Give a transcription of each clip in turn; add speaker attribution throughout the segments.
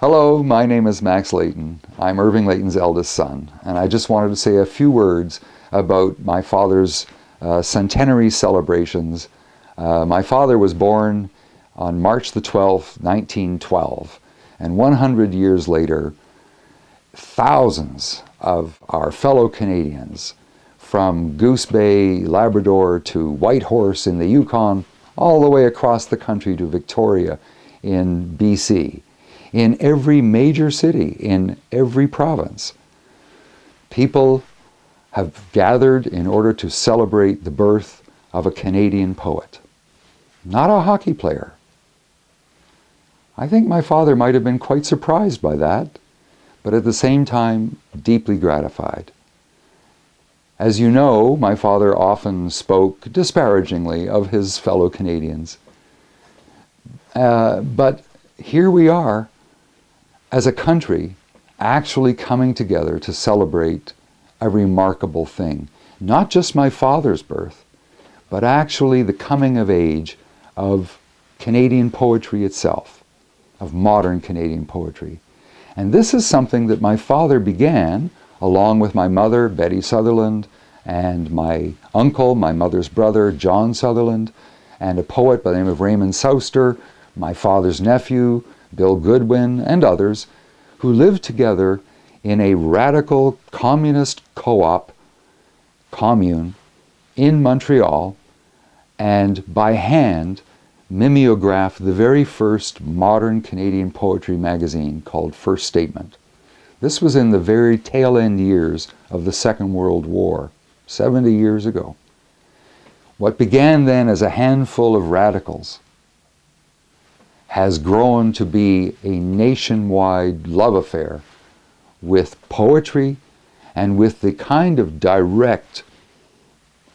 Speaker 1: Hello, my name is Max Layton. I'm Irving Layton's eldest son, and I just wanted to say a few words about my father's centenary celebrations. My father was born on March the 12th, 1912, and 100 years later, thousands of our fellow Canadians, from Goose Bay, Labrador, to Whitehorse in the Yukon, all the way across the country to Victoria in BC, in every major city, in every province, people have gathered in order to celebrate the birth of a Canadian poet, not a hockey player. I think my father might have been quite surprised by that, but at the same time, deeply gratified. As you know, my father often spoke disparagingly of his fellow Canadians. But here we are, as a country, actually coming together to celebrate a remarkable thing. Not just my father's birth, but actually the coming of age of Canadian poetry itself, of modern Canadian poetry. And this is something that my father began, along with my mother, Betty Sutherland, and my uncle, my mother's brother, John Sutherland, and a poet by the name of Raymond Souster, my father's nephew, Bill Goodwin, and others, who lived together in a radical communist commune in Montreal, and by hand mimeographed the very first modern Canadian poetry magazine called First Statement. This was in the very tail end years of the Second World War, 70 years ago. What began then as a handful of radicals has grown to be a nationwide love affair with poetry and with the kind of direct,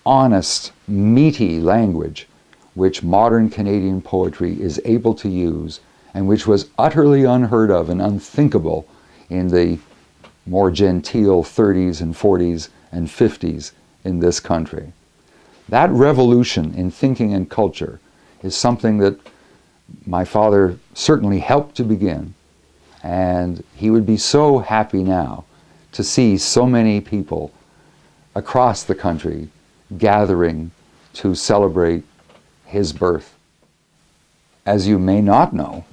Speaker 1: honest, meaty language which modern Canadian poetry is able to use, and which was utterly unheard of and unthinkable in the more genteel 30s and 40s and 50s in this country. That revolution in thinking and culture is something that my father certainly helped to begin, and he would be so happy now to see so many people across the country gathering to celebrate his birth. As you may not know,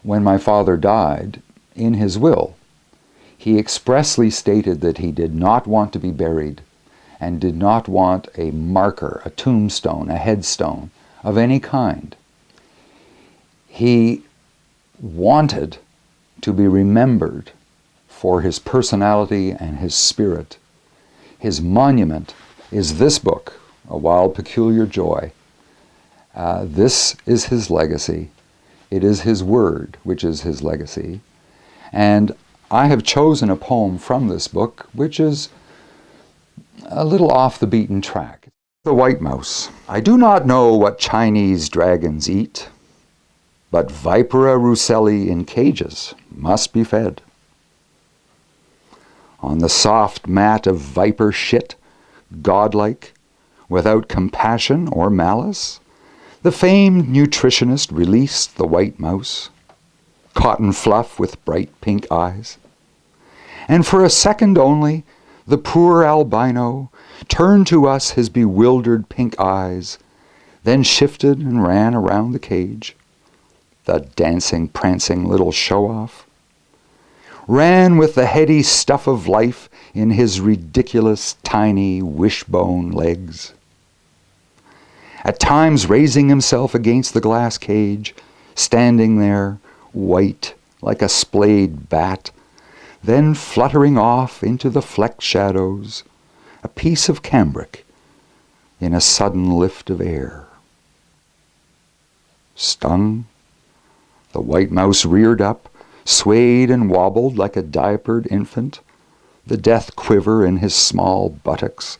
Speaker 1: when my father died, in his will, he expressly stated that he did not want to be buried and did not want a marker, a tombstone, a headstone of any kind. He wanted to be remembered for his personality and his spirit. His monument is this book, A Wild Peculiar Joy. This is his legacy. It is his word, which is his legacy. And I have chosen a poem from this book, which is a little off the beaten track. The White Mouse. I do not know what Chinese dragons eat, but Vipera russelli in cages must be fed. On the soft mat of viper shit, godlike, without compassion or malice, the famed nutritionist released the white mouse, cotton fluff with bright pink eyes. And for a second only, the poor albino turned to us his bewildered pink eyes, then shifted and ran around the cage. The dancing, prancing little show-off ran with the heady stuff of life in his ridiculous, tiny, wishbone legs. At times raising himself against the glass cage, standing there, white like a splayed bat, then fluttering off into the flecked shadows, a piece of cambric in a sudden lift of air. Stung, the white mouse reared up, swayed and wobbled like a diapered infant, the death quiver in his small buttocks,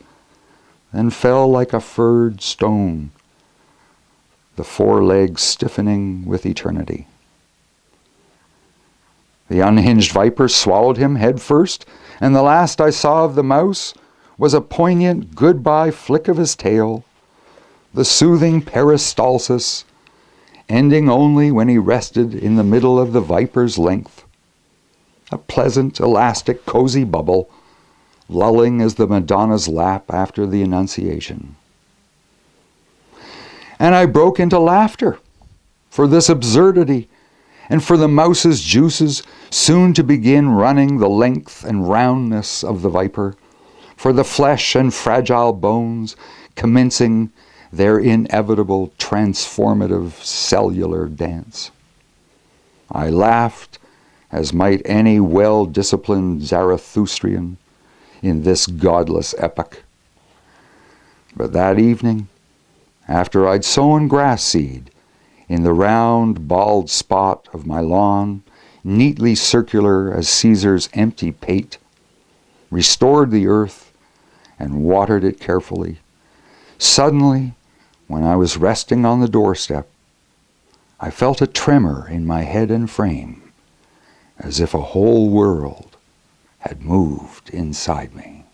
Speaker 1: then fell like a furred stone, the forelegs stiffening with eternity. The unhinged viper swallowed him head first, and the last I saw of the mouse was a poignant goodbye flick of his tail, the soothing peristalsis, ending only when he rested in the middle of the viper's length, a pleasant, elastic, cozy bubble, lulling as the Madonna's lap after the Annunciation. And I broke into laughter for this absurdity, and for the mouse's juices soon to begin running the length and roundness of the viper, for the flesh and fragile bones commencing their inevitable transformative cellular dance. I laughed as might any well-disciplined Zarathustrian in this godless epoch. But that evening, after I'd sown grass seed in the round, bald spot of my lawn, neatly circular as Caesar's empty pate, restored the earth and watered it carefully, suddenly, when I was resting on the doorstep, I felt a tremor in my head and frame, as if a whole world had moved inside me.